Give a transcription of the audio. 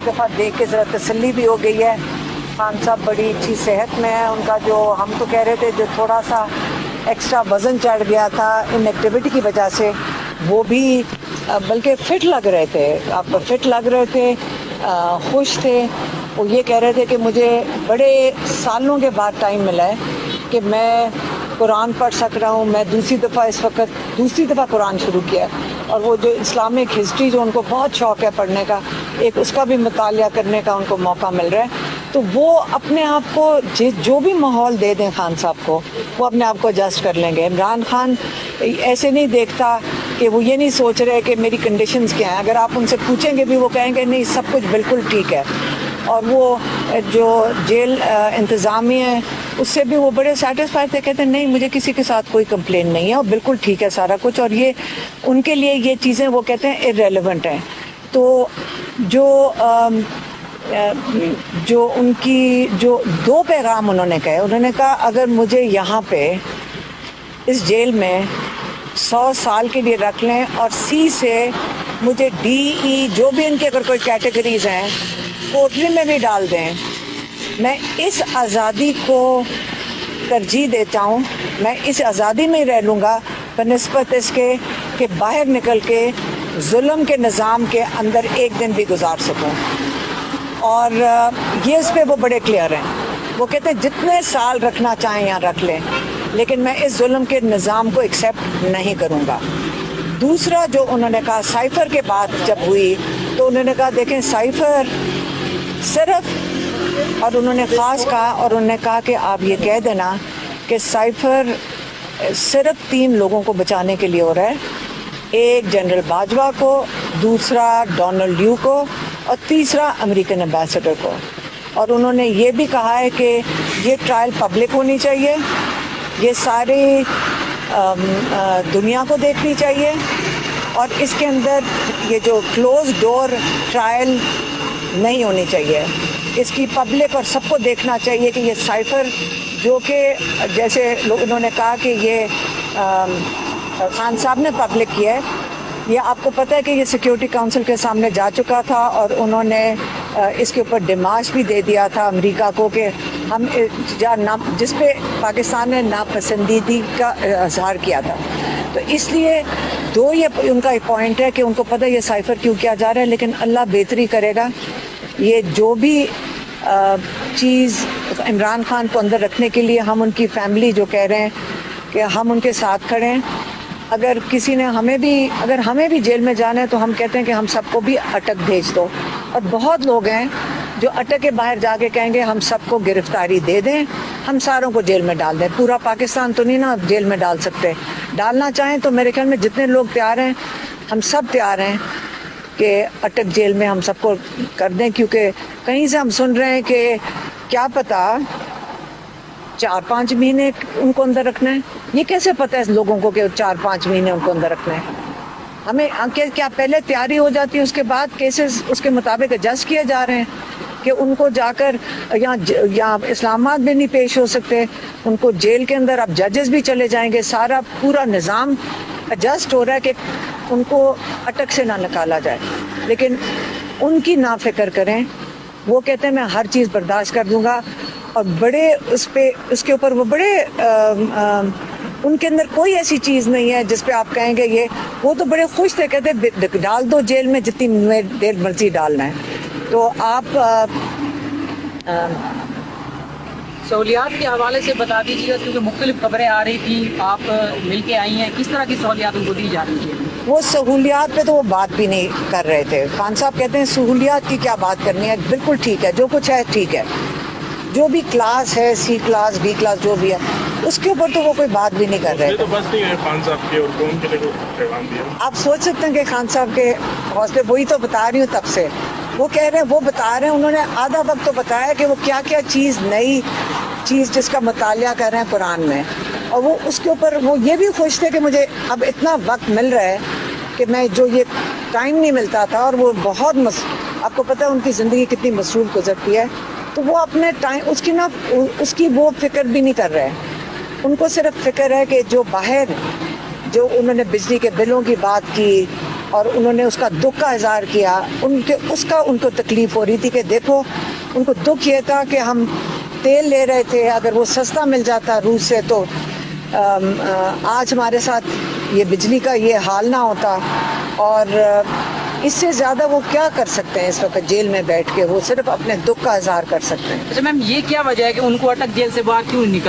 دفعہ دیکھ کے ذرا تسلی بھی ہو گئی ہے. خان صاحب بڑی اچھی صحت میں ہے. ان کا جو ہم تو کہہ رہے تھے جو تھوڑا سا ایکسٹرا وزن چڑھ گیا تھا ان ایکٹیویٹی کی وجہ سے, وہ بھی بلکہ فٹ لگ رہے تھے. آپ فٹ لگ رہے تھے, خوش تھے. وہ یہ کہہ رہے تھے کہ مجھے بڑے سالوں کے بعد ٹائم ملا ہے کہ میں قرآن پڑھ سک رہا ہوں. میں دوسری دفعہ قرآن شروع کیا ہے, اور وہ جو اسلامک ہسٹری جو ان کو بہت شوق ہے پڑھنے کا, ایک اس کا بھی مطالعہ کرنے کا ان کو موقع مل رہا ہے. تو وہ اپنے آپ کو جو بھی ماحول دے دیں خان صاحب کو, وہ اپنے آپ کو ایڈجسٹ کر لیں گے. عمران خان ایسے نہیں دیکھتا کہ وہ یہ نہیں سوچ رہے کہ میری کنڈیشنز کیا ہیں. اگر آپ ان سے پوچھیں گے بھی وہ کہیں گے نہیں سب کچھ بالکل ٹھیک ہے. اور وہ جو جیل انتظامیہ ہے اس سے بھی وہ بڑے سیٹسفائی تھے, کہتے ہیں نہیں مجھے کسی کے ساتھ کوئی کمپلین نہیں ہے اور بالکل ٹھیک ہے سارا کچھ. اور یہ ان کے لیے یہ چیزیں وہ کہتے ہیں ارریلیونٹ ہیں. تو جو ان کی جو دو پیغام انہوں نے کہے, انہوں نے کہا اگر مجھے یہاں پہ اس جیل میں 100 سال کے لیے رکھ لیں اور سی سے مجھے ڈی ای جو بھی ان کے اگر کوئی کیٹیگریز ہیں پوٹری میں بھی ڈال دیں, میں اس آزادی کو ترجیح دیتا ہوں. میں اس آزادی میں ہی رہ لوں گا بنسبت اس کے کہ باہر نکل کے ظلم کے نظام کے اندر ایک دن بھی گزار سکوں. اور یہ اس پہ وہ بڑے کلیئر ہیں. وہ کہتے ہیں جتنے سال رکھنا چاہیں یہاں رکھ لیں, لیکن میں اس ظلم کے نظام کو ایکسیپٹ نہیں کروں گا. دوسرا جو انہوں نے کہا سائفر کے بعد جب ہوئی تو انہوں نے کہا دیکھیں سائفر صرف, اور انہوں نے خاص کہا اور انہوں نے کہا کہ آپ یہ کہہ دینا کہ سائفر صرف 3 لوگوں کو بچانے کے لیے ہو رہا ہے, ایک جنرل باجوہ کو, دوسرا ڈونلڈ ڈیو کو, اور تیسرا امریکن ایمبیسڈر کو. اور انہوں نے یہ بھی کہا ہے کہ یہ ٹرائل پبلک ہونی چاہیے, یہ ساری دنیا کو دیکھنی چاہیے, اور اس کے اندر یہ جو کلوز ڈور ٹرائل نہیں ہونی چاہیے. اس کی پبلک اور سب کو دیکھنا چاہیے کہ یہ سائفر جو کہ جیسے انہوں نے کہا کہ یہ خان صاحب نے پبلک کیا ہے, یہ آپ کو پتہ ہے کہ یہ سیکیورٹی کونسل کے سامنے جا چکا تھا اور انہوں نے اس کے اوپر ڈیمانڈ بھی دے دیا تھا امریکہ کو کہ ہم جس پہ پاکستان نے ناپسندیدگی کا اظہار کیا تھا. تو اس لیے یہ ان کا ایک پوائنٹ ہے کہ ان کو پتہ ہے یہ سائفر کیوں کیا جا رہا ہے, لیکن اللہ بہتری کرے گا. یہ جو بھی چیز عمران خان کو اندر رکھنے کے لیے ہم ان کی فیملی جو کہہ رہے ہیں کہ ہم ان کے ساتھ کھڑے ہیں. اگر کسی نے اگر ہمیں بھی جیل میں جانا ہے تو ہم کہتے ہیں کہ ہم سب کو بھی اٹک بھیج دو. اور بہت لوگ ہیں جو اٹک کے باہر جا کے کہیں گے ہم سب کو گرفتاری دے دیں, ہم ساروں کو جیل میں ڈال دیں. پورا پاکستان تو نہیں نا جیل میں ڈال سکتے. ڈالنا چاہیں تو میرے خیال میں جتنے لوگ تیار ہیں ہم سب تیار ہیں کہ اٹک جیل میں ہم سب کو کر دیں, کیونکہ کہیں سے ہم سن رہے ہیں کہ کیا پتہ 4-5 مہینے ان کو اندر رکھنا ہے. یہ کیسے پتہ ہے لوگوں کو کہ 4-5 مہینے ان کو اندر رکھنا ہے؟ ہمیں کیا پہلے تیاری ہو جاتی ہے, اس کے بعد کیسز اس کے مطابق ایڈجسٹ کیے جا رہے ہیں کہ ان کو جا کر یہاں اسلام آباد میں نہیں پیش ہو سکتے, ان کو جیل کے اندر اب ججز بھی چلے جائیں گے. سارا پورا نظام ایڈجسٹ ہو رہا ہے کہ ان کو اٹک سے نہ نکالا جائے. لیکن ان کی نا فکر کریں, وہ کہتے ہیں میں ہر چیز برداشت کر دوں گا. اور بڑے اس کے اوپر وہ بڑے ان کے اندر کوئی ایسی چیز نہیں ہے جس پہ آپ کہیں گے یہ, وہ تو بڑے خوش تھے, کہتے ڈال دو جیل میں جتنی دیر مرضی ڈالنا ہے. تو آپ سہولیات کے حوالے سے بتا دیجیے گا, کیونکہ مختلف خبریں آ رہی تھی, آپ مل کے آئی ہیں, کس طرح کی سہولیات ان کو دی جا رہی ہیں؟ وہ سہولیات پہ تو وہ بات بھی نہیں کر رہے تھے. خان صاحب کہتے ہیں سہولیات کی کیا بات کرنی ہے, بالکل ٹھیک ہے جو کچھ ہے ٹھیک ہے. جو بھی کلاس ہے سی کلاس بی کلاس جو بھی ہے اس کے اوپر تو وہ کوئی بات بھی نہیں کر رہے تھے. بس نہیں ہے خان صاحب کے, اور کون کے لیے پیغام دیا آپ سوچ سکتے ہیں کہ خان صاحب کے حوصلے, وہی تو بتا رہی ہوں تب سے وہ کہہ رہے ہیں, وہ بتا رہے ہیں, انہوں نے آدھا وقت تو بتایا کہ وہ کیا کیا چیز نئی چیز جس کا مطالعہ کر رہے ہیں قرآن میں. اور وہ اس کے اوپر وہ یہ بھی خوش تھے کہ مجھے اب اتنا وقت مل رہا ہے کہ میں جو یہ ٹائم نہیں ملتا تھا, اور وہ بہت آپ کو پتہ ہے ان کی زندگی کتنی مصروف گزرتی ہے, تو وہ اپنے ٹائم اس کی وہ فکر بھی نہیں کر رہے. ان کو صرف فکر ہے کہ جو باہر جو انہوں نے بجلی کے بلوں کی بات کی, اور انہوں نے اس کا دکھ کا اظہار کیا. ان کو تکلیف ہو رہی تھی کہ دیکھو, ان کو دکھ یہ تھا کہ ہم تیل لے رہے تھے, اگر وہ سستا مل جاتا روس سے تو آج ہمارے ساتھ یہ بجلی کا یہ حال نہ ہوتا. اور اس سے زیادہ وہ کیا کر سکتے ہیں اس وقت جیل میں بیٹھ کے؟ وہ صرف اپنے دکھ کا اظہار کر سکتے ہیں. اچھا میم, یہ کیا وجہ ہے کہ ان کو اٹک جیل سے باہر کیوں نہیں نکل